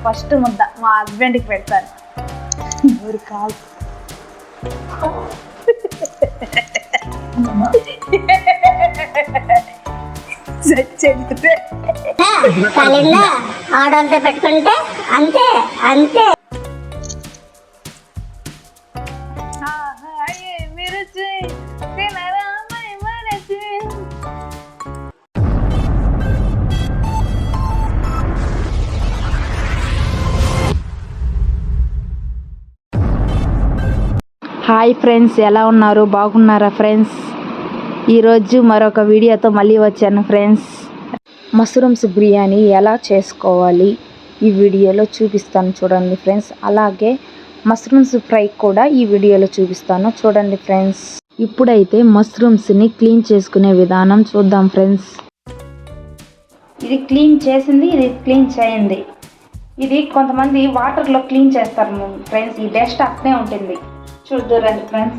First ముద్ద మా హస్బెండ్కి పెడతాను. ఊరు కాదు ఆడంతా పెట్టుకుంటే అంతే అంతే. హాయ్ ఫ్రెండ్స్, ఎలా ఉన్నారు? బాగున్నారా ఫ్రెండ్స్? ఈరోజు మరొక వీడియోతో మళ్ళీ వచ్చాను ఫ్రెండ్స్. మష్రూమ్స్ బిర్యానీ ఎలా చేసుకోవాలి ఈ వీడియోలో చూపిస్తాను చూడండి ఫ్రెండ్స్. అలాగే మష్రూమ్స్ ఫ్రై కూడా ఈ వీడియోలో చూపిస్తాను చూడండి ఫ్రెండ్స్. ఇప్పుడైతే మష్రూమ్స్ని క్లీన్ చేసుకునే విధానం చూద్దాం ఫ్రెండ్స్. ఇది క్లీన్ చేసింది, ఇది క్లీన్ చేయండి. ఇది కొంతమంది వాటర్లో క్లీన్ చేస్తారు ఫ్రెండ్స్. ఈ డస్ట్ అట్నే ఉంటుంది. చూడండి ఫ్రెండ్స్,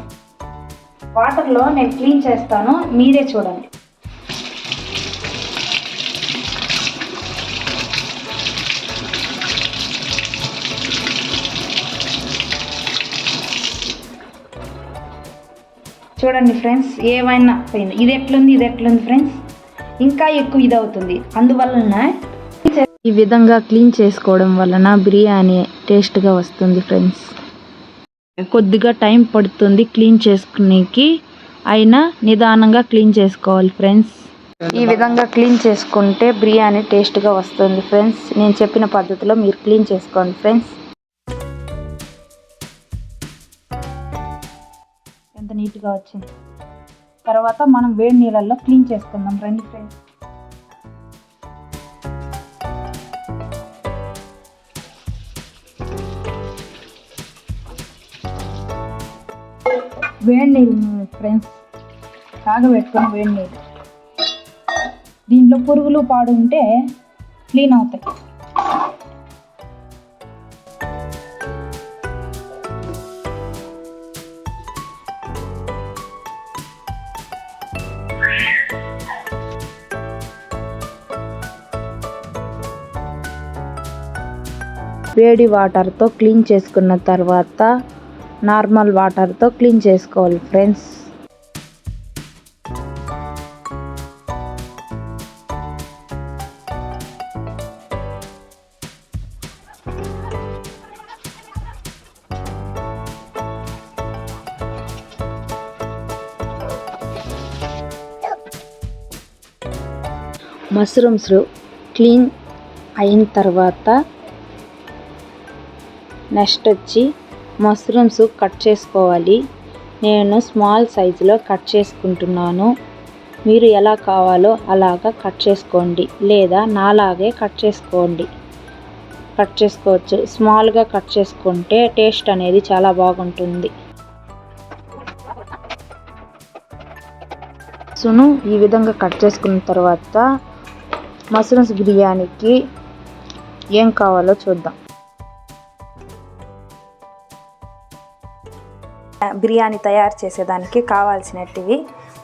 వాటర్లో నేను క్లీన్ చేస్తాను, మీరే చూడండి. చూడండి ఫ్రెండ్స్, ఏమైనా పోయింది. ఇది ఎట్లుంది ఫ్రెండ్స్, ఇంకా ఎక్కువ ఇది అవుతుంది. అందువలన ఈ విధంగా క్లీన్ చేసుకోవడం వలన బిర్యానీ టేస్ట్గా వస్తుంది ఫ్రెండ్స్. కొద్దిగా టైం పడుతుంది క్లీన్ చేసుకునేకి, అయినా నిదానంగా క్లీన్ చేసుకోవాలి ఫ్రెండ్స్. ఈ విధంగా క్లీన్ చేసుకుంటే బిర్యానీ టేస్ట్గా వస్తుంది ఫ్రెండ్స్. నేను చెప్పిన పద్ధతిలో మీరు క్లీన్ చేసుకోండి ఫ్రెండ్స్. ఎంత నీట్గా వచ్చింది. తర్వాత మనం వేడి నీళ్ళల్లో క్లీన్ చేసుకుందాం రండి ఫ్రెండ్స్. వేడి నీళ్ళు ఫ్రెండ్స్, కాగబెట్టుకొని వేడి నీళ్ళు. దీంట్లో పురుగులు పాడు ఉంటే క్లీన్ అవుతాయి. వేడి వాటర్తో క్లీన్ చేసుకున్న తర్వాత నార్మల్ వాటర్తో క్లీన్ చేసుకోవాలి ఫ్రెండ్స్. మష్రూమ్స్ క్లీన్ అయిన తర్వాత నెక్స్ట్ వచ్చి మష్రూమ్స్ కట్ చేసుకోవాలి. నేను స్మాల్ సైజులో కట్ చేసుకుంటున్నాను. మీరు ఎలా కావాలో అలాగా కట్ చేసుకోండి, లేదా నాలాగే కట్ చేసుకోవచ్చు. స్మాల్గా కట్ చేసుకుంటే టేస్ట్ అనేది చాలా బాగుంటుంది. సును ఈ విధంగా కట్ చేసుకున్న తర్వాత మష్రూమ్స్ బిర్యానీకి ఏం కావాలో చూద్దాం. బిర్యానీ తయారు చేసేదానికి కావాల్సినటివి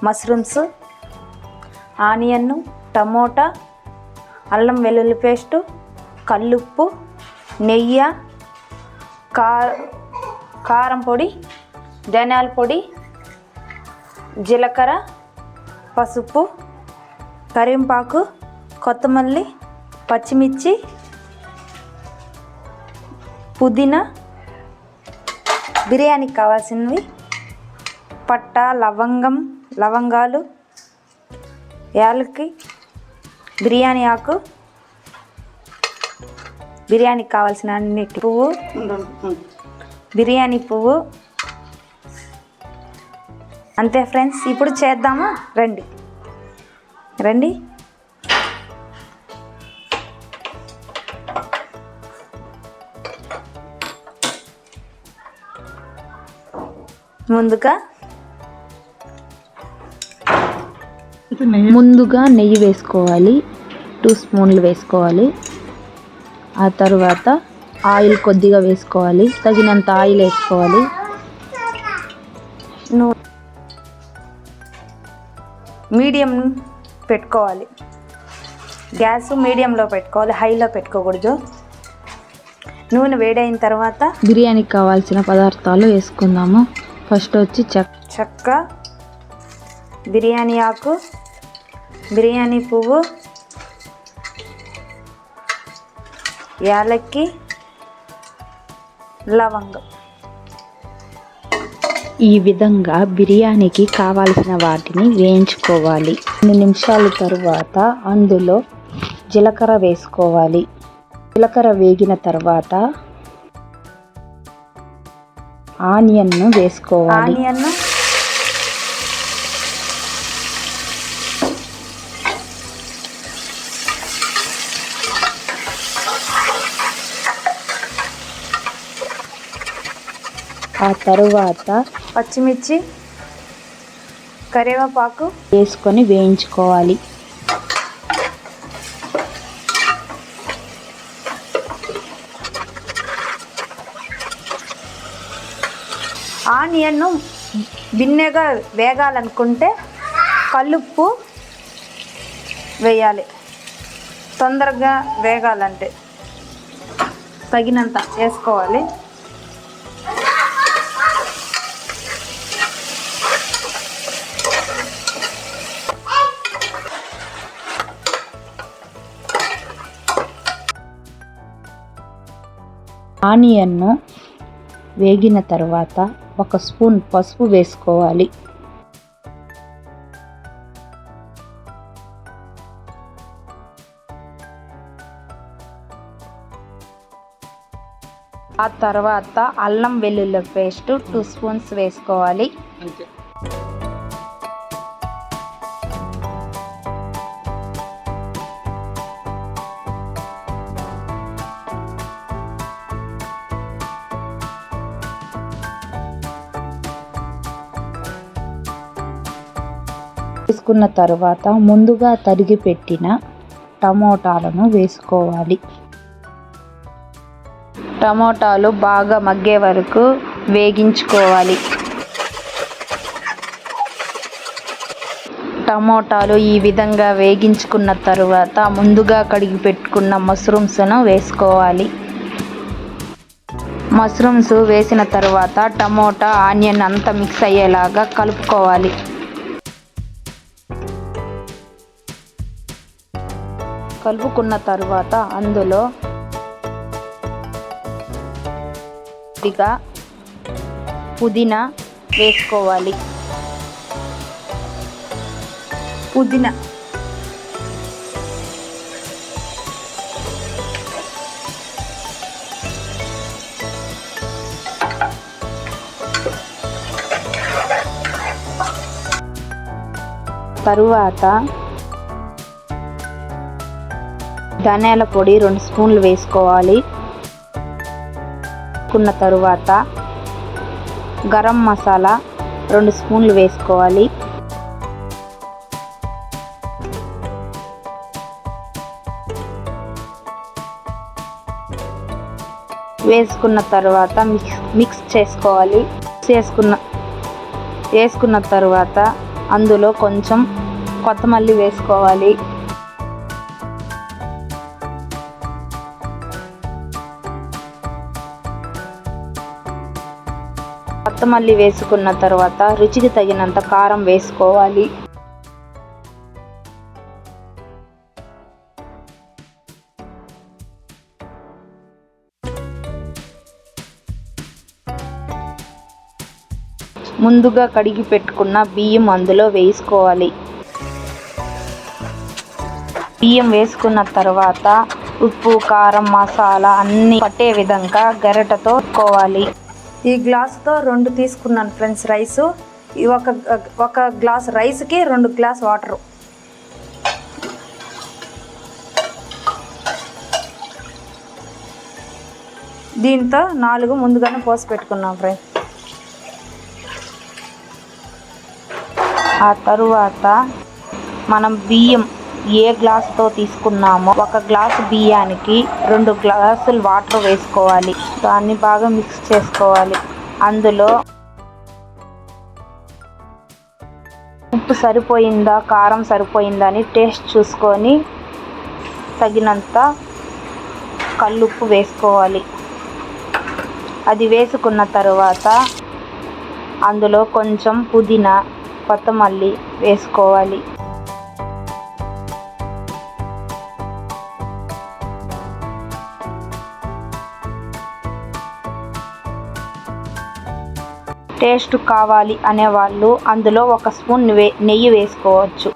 మష్రూమ్స్, ఆనియన్, టమోటా, అల్లం వెల్లుల్లి పేస్టు, కల్లుప్పు, నెయ్యి, కారం పొడి, ధనియాల పొడి, జీలకర్ర, పసుపు, కరివేపాకు, కొత్తమల్లి, పచ్చిమిర్చి, పుదీనా, బిర్యానీకి కావాల్సినవి పట్ట, లవంగాలు, యాలకి, బిర్యానీ ఆకు, బిర్యానీకి కావాల్సిన అన్నిటి పువ్వు, బిర్యానీ పువ్వు. అంతే ఫ్రెండ్స్. ఇప్పుడు చేద్దామా రండి. ముందుగా నెయ్యి వేసుకోవాలి. 2 స్పూన్లు వేసుకోవాలి. ఆ తర్వాత ఆయిల్ కొద్దిగా వేసుకోవాలి, తగినంత ఆయిల్ వేసుకోవాలి. మీడియం పెట్టుకోవాలి, గ్యాస్ మీడియంలో పెట్టుకోవాలి, హైలో పెట్టుకోకూడదు. నూనె వేడైన తర్వాత బిర్యానీకి కావాల్సిన పదార్థాలు వేసుకుందాము. ఫస్ట్ వచ్చి చెక్క, బిర్యానీ ఆకు, బిర్యానీ పువ్వు, యాలక్కి, లవంగం. ఈ విధంగా బిర్యానీకి కావాల్సిన వాటిని వేయించుకోవాలి. 2 నిమిషాల తరువాత అందులో జీలకర్ర వేసుకోవాలి. జీలకర్ర వేగిన తర్వాత ఆనియన్ను వేసుకోవాలి. ఆ తరువాత పచ్చిమిర్చి, కరివేపాకు వేసుకొని వేయించుకోవాలి. ఆనియన్ను భిన్నగా వేగాలనుకుంటే కల్లుప్పు వేయాలి. తొందరగా వేగాలంటే తగినంత వేసుకోవాలి. ఆనియన్ను వేగిన తర్వాత 1 స్పూన్ పసుపు వేసుకోవాలి. ఆ తర్వాత అల్లం వెల్లుల్లి పేస్ట్ 2 స్పూన్స్ వేసుకోవాలి. వేసుకున్న తర్వాత ముందుగా తరిగి పెట్టిన టమోటాలను వేసుకోవాలి. టమోటాలు బాగా మగ్గే వరకు వేగించుకోవాలి. టమోటాలు ఈ విధంగా వేగించుకున్న తర్వాత ముందుగా కడిగి పెట్టుకున్న మష్రూమ్స్ను వేసుకోవాలి. మష్రూమ్స్ వేసిన తర్వాత టమోటా, ఆనియన్ అంతా మిక్స్ అయ్యేలాగా కలుపుకోవాలి. కలుపుకున్న తర్వాత అందులో కొద్దిగా పుదీనా వేసుకోవాలి. పుదీనా తరువాత ధనియాల పొడి 2 స్పూన్లు వేసుకోవాలి. వేసుకున్న తరువాత గరం మసాలా 2 స్పూన్లు వేసుకోవాలి. వేసుకున్న తర్వాత మిక్స్ చేసుకోవాలి. వేసుకున్న తర్వాత అందులో కొంచెం కొత్తిమీర వేసుకోవాలి. కొత్తిమీర వేసుకున్న తర్వాత రుచికి తగినంత కారం వేసుకోవాలి. ముందుగా కడిగి పెట్టుకున్న బియ్యం అందులో వేసుకోవాలి. బియ్యం వేసుకున్న తర్వాత ఉప్పు, కారం, మసాలా అన్నీ పట్టే విధంగా గరిటెతో కోవాలి. ఈ గ్లాసుతో 2 తీసుకున్నాను ఫ్రెండ్స్ రైసు. ఒక గ్లాస్ రైస్కి 2 గ్లాస్ వాటరు. దీంతో 4 ముందుగానే పోసి పెట్టుకున్నాం ఫ్రెండ్స్. ఆ తరువాత మనం బియ్యం ఏ గ్లాసుతో తీసుకున్నామో 1 గ్లాసు బియ్యానికి 2 గ్లాసులు వాటర్ వేసుకోవాలి. దాన్ని బాగా మిక్స్ చేసుకోవాలి. అందులో ఉప్పు సరిపోయిందా, కారం సరిపోయిందా అని టేస్ట్ చూసుకొని తగినంత కల్లుప్పు వేసుకోవాలి. అది వేసుకున్న తర్వాత అందులో కొంచెం పుదీనా, కొత్తమల్లి వేసుకోవాలి. టేస్ట్ కావాలి అనేవాళ్ళు అందులో 1 స్పూన్ నెయ్యి వేసుకోవచ్చు.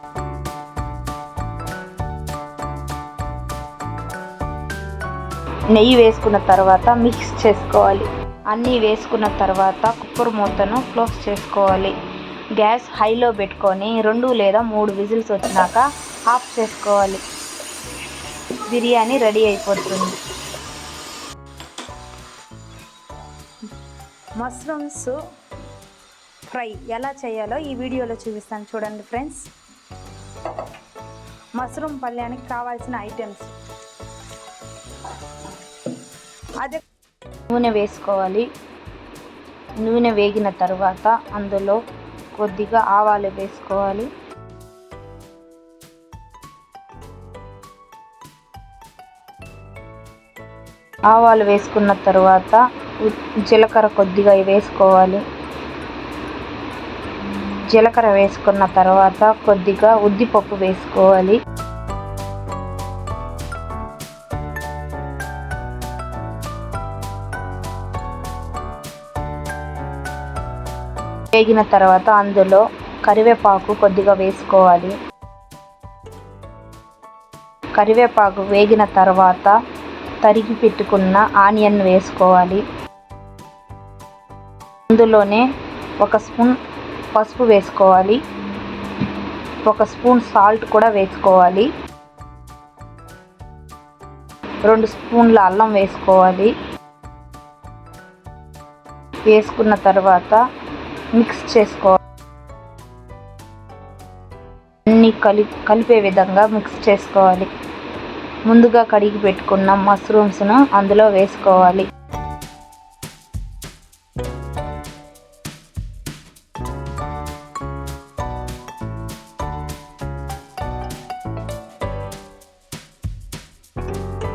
నెయ్యి వేసుకున్న తర్వాత మిక్స్ చేసుకోవాలి. అన్నీ వేసుకున్న తర్వాత కుక్కర్ మూతను క్లోజ్ చేసుకోవాలి. గ్యాస్ హైలో పెట్టుకొని 2 లేదా 3 విజిల్స్ వచ్చినాక ఆఫ్ చేసుకోవాలి. బిర్యానీ రెడీ అయిపోతుంది. మష్రూమ్స్ ఫ్రై ఎలా చేయాలో ఈ వీడియోలో చూపిస్తాను చూడండి ఫ్రెండ్స్. మష్రూమ్ పళ్యానికి కావాల్సిన ఐటమ్స్: అదే నూనె వేసుకోవాలి. నూనె వేగిన తర్వాత అందులో కొద్దిగా ఆవాలు వేసుకోవాలి. ఆవాలు వేసుకున్న తర్వాత జీలకర్ర కొద్దిగా వేసుకోవాలి. జీలకర్ర వేసుకున్న తర్వాత కొద్దిగా ఉద్దిపప్పు వేసుకోవాలి. వేగిన తర్వాత అందులో కరివేపాకు కొద్దిగా వేసుకోవాలి. కరివేపాకు వేగిన తర్వాత తరిగి పెట్టుకున్న ఆనియన్ వేసుకోవాలి. అందులోనే 1 స్పూన్ పసుపు వేసుకోవాలి. 1 స్పూన్ సాల్ట్ కూడా వేసుకోవాలి. 2 స్పూన్ల అల్లం వేసుకోవాలి. వేసుకున్న తర్వాత మిక్స్ చేసుకోవాలి. అన్నీ కలిపే విధంగా మిక్స్ చేసుకోవాలి. ముందుగా కడిగి పెట్టుకున్న మష్రూమ్స్ను అందులో వేసుకోవాలి.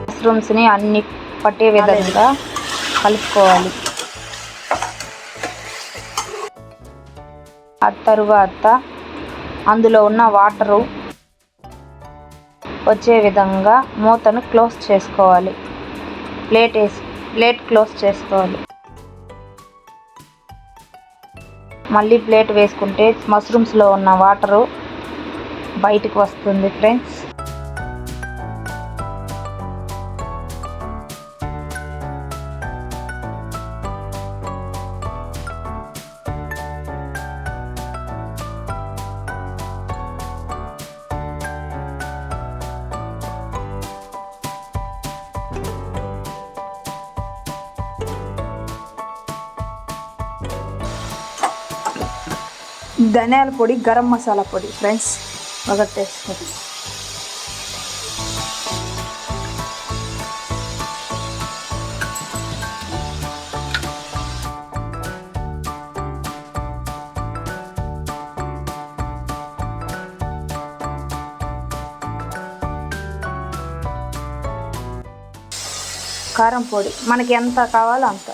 మష్రూమ్స్ని అన్ని పట్టే విధంగా కలుపుకోవాలి. ఆ తరువాత అందులో ఉన్న వాటరు వచ్చే విధంగా మూతను క్లోజ్ చేసుకోవాలి. ప్లేట్ క్లోజ్ చేసుకోవాలి. మళ్ళీ ప్లేట్ వేసుకుంటే మష్రూమ్స్లో ఉన్న వాటరు బయటకు వస్తుంది ఫ్రెండ్స్. ధనియాల పొడి, గరం మసాలా పొడి ఫ్రెండ్స్ ఒకటి వేసుకోండి. కారం పొడి మనకి ఎంత కావాలో అంత.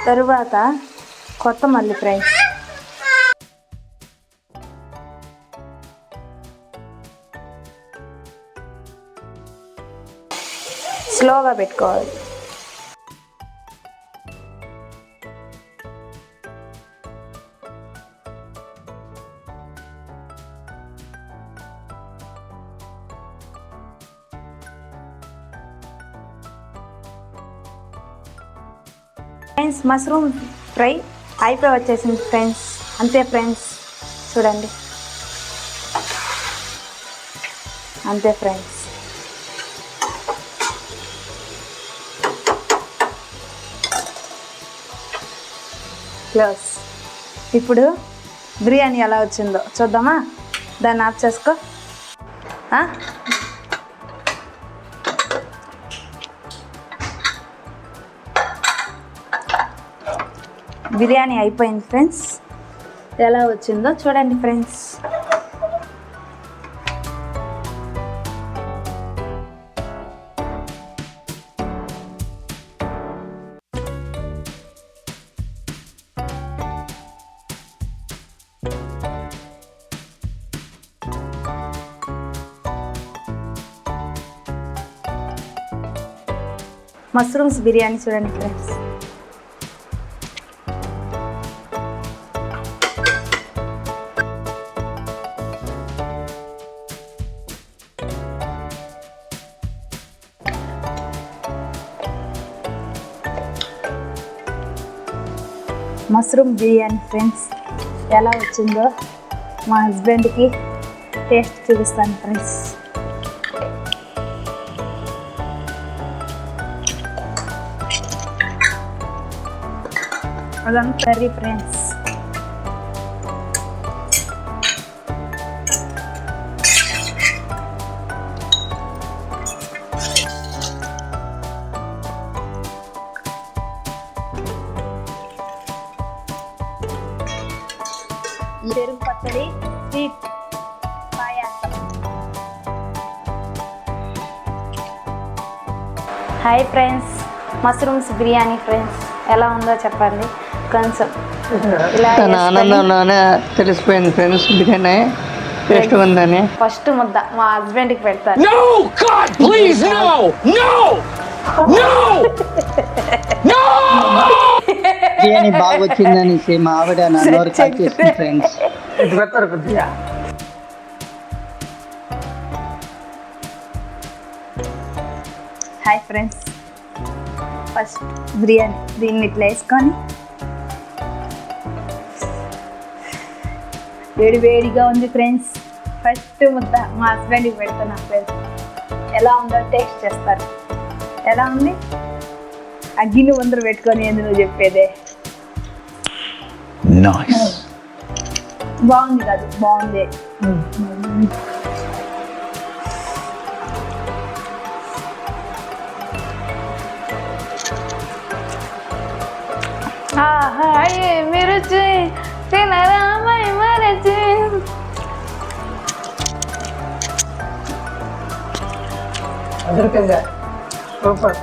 తరువాత కొత్తమల్లి ఫ్రెండ్స్. స్లోగా పెట్టుకోవాలి. ఫ్రెండ్స్ మష్రూమ్ ఫ్రై అయిపోయి వచ్చేసింది ఫ్రెండ్స్. అంతే ఫ్రెండ్స్, చూడండి అంతే ఫ్రెండ్స్. క్లోజ్. ఇప్పుడు బిర్యానీ ఎలా వచ్చిందో చూద్దామా? దాన్ని ఆఫ్ చేసుకో. ఆ? బిర్యానీ అయిపోయింది ఫ్రెండ్స్. ఎలా వచ్చిందో చూడండి ఫ్రెండ్స్. మష్రూమ్స్ బిర్యానీ చూడండి ఫ్రెండ్స్. మష్రూమ్ బిర్యానీ ఫ్రెండ్స్ ఎలా వచ్చిందో మా హస్బెండ్కి టేస్ట్ చూపిస్తాను ఫ్రెండ్స్. అదంతా కర్రీ ఫ్రెండ్స్. పెరుగు పచ్చడి, sweet payasam. Hi friends, mushrooms biryani friends ఎలా ఉందో చెప్పండి. కొంచెం ఇలా తన ఆనందంలోనే తెలిసిపోయింది ఫ్రెండ్స్ బిర్యానీ టేస్ట్ ఉందని. ఫస్ట్ ముద్ద మా హస్బెండ్కి పెడతాను. No, God, please, no, no, no, no! Biryani బాగా వచ్చిందని మా ఆవిడ నా నోరు కాల్చేస్తుంది ఫ్రెండ్స్. ఇది పెడతారు కొద్దిగా. హాయ్ ఫ్రెండ్స్, ఫస్ట్ బిర్యానీ దీన్ని ఇట్లా వేసుకొని వేడి వేడిగా ఉంది ఫ్రెండ్స్. ఫస్ట్ ముద్ద మా హస్బెండ్కి పెడుతున్నా ఫ్రెండ్స్. ఎలా ఉందో టేస్ట్ చేస్తారు. ఎలా ఉంది? ఆ గిన్నె ముందర పెట్టుకొని ఏంది నువ్వు చెప్పేదే? బాగుంది కాదు, బాగుంది. మీరు తినరా మరచి. అదరికిందా సూపర్.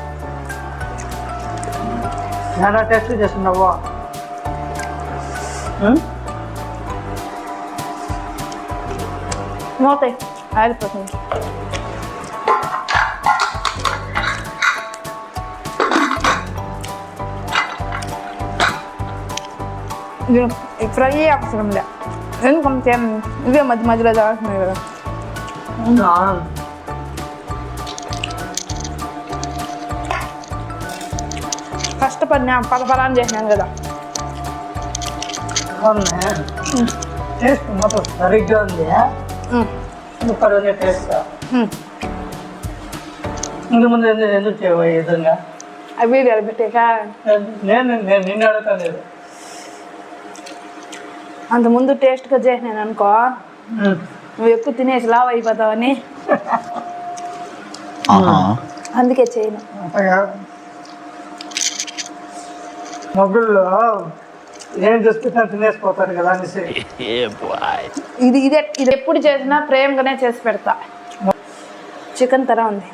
చాలా టేస్ట్ చేస్తున్నావా? మోతాయి ఆరిపోతుంది. ఫ్రై అవసరం లే, ఎందుకంటే ఇవే మధ్య మధ్యలో తాగుతున్నాయి కదా. కష్టపడినా పలపలాన్ని చేసినాను కదా. టేస్ట్ మొత్తం సరిగ్గా ఉంది. సూపర్ ఉంది టేస్ట్. ఇంక ముందు ఎందుకు చేయవు ఈ విధంగా? అవి పెట్టాక నేను నిన్ను అడుగుతాను లేదు. అంతకుముందు టేస్ట్గా చేసినాను అనుకో, నువ్వు ఎక్కువ తినేసి లావ్ అయిపోతావని అందుకే చేయను. మొగ్గుల్లో ఏం చేసుకుంటా తినేసిపోతారు కదా అనేసి. ఇది ఎప్పుడు చేసినా ప్రేమగానే చేసి పెడతా. చికెన్ తర ఉంది.